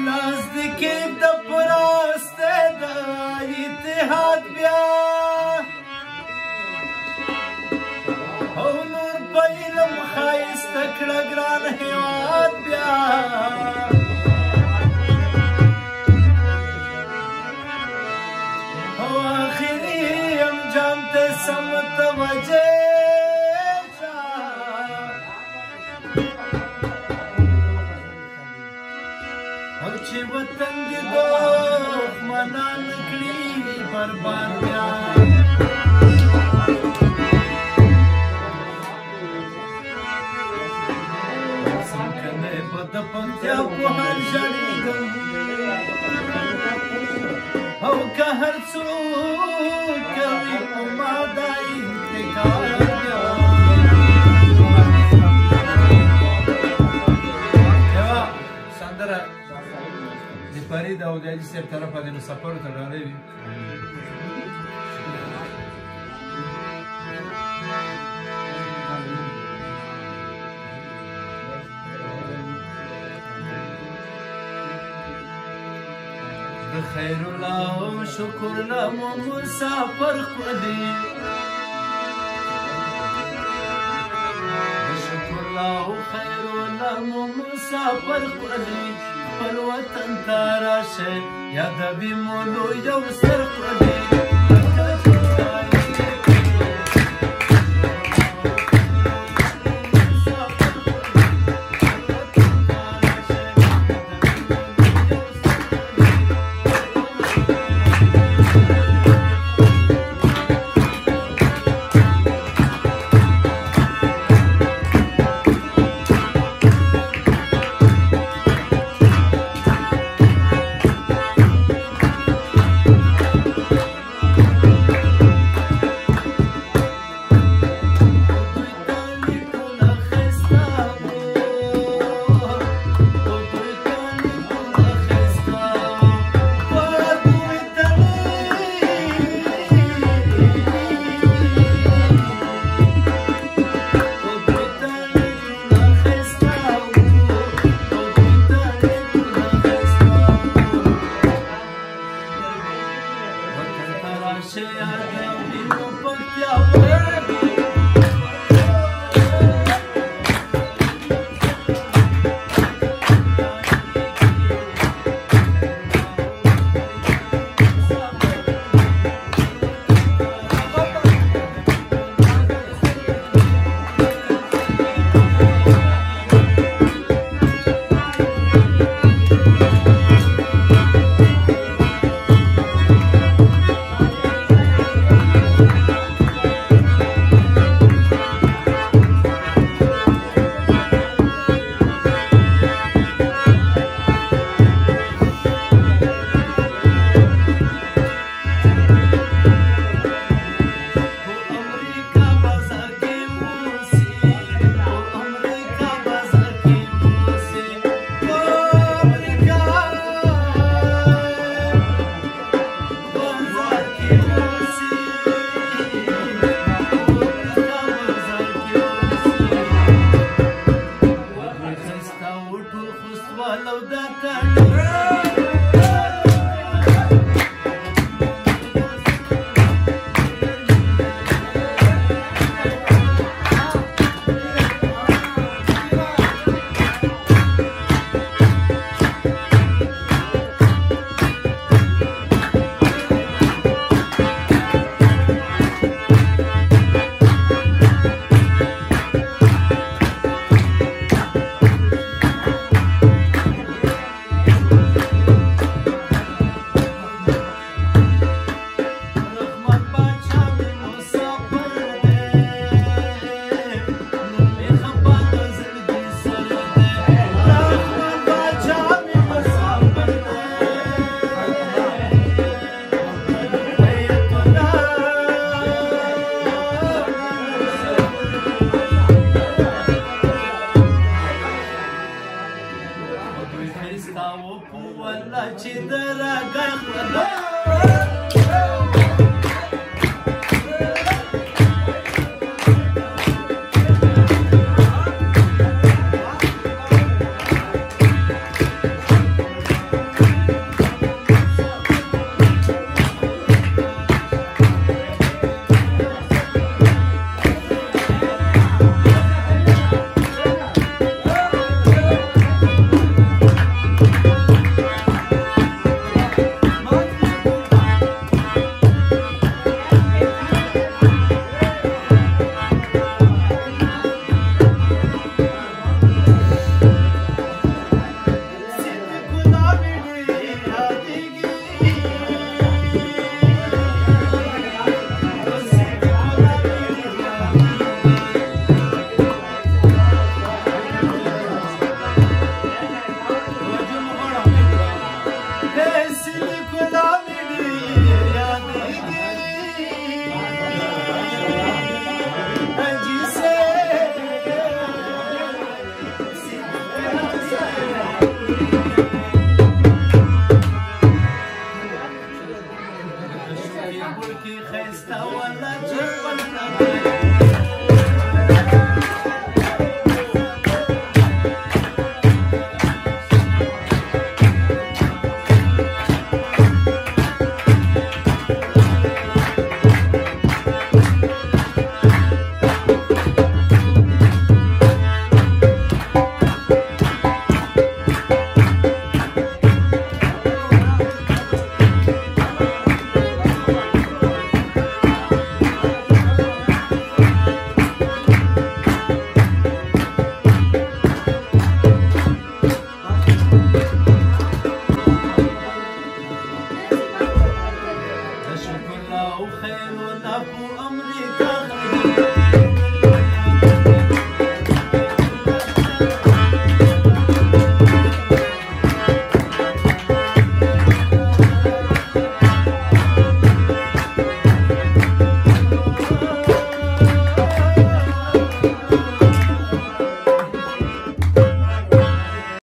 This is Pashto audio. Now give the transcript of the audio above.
لاس دکې د پراسته د اتحاد بیا او نور په علم ښایسته کړه ګران هېواد بیا او آخري انجام ته سم متوجه چې وطن دې دښمنان کړي برباد بیا څنګه به د پکتیا پوهان ژړېږم او که هر څوک کوي په ما دا انتقام بیا سندره فرید او جاجي صاحب طرفه د مسافرو ته ډالۍ وي د خیر الله او شکر الله مو مسافر خودي د شکر الله او خیر الله مو مسافر خودي خپل وطن ته راشه یادوي مو لوی یو سر خودي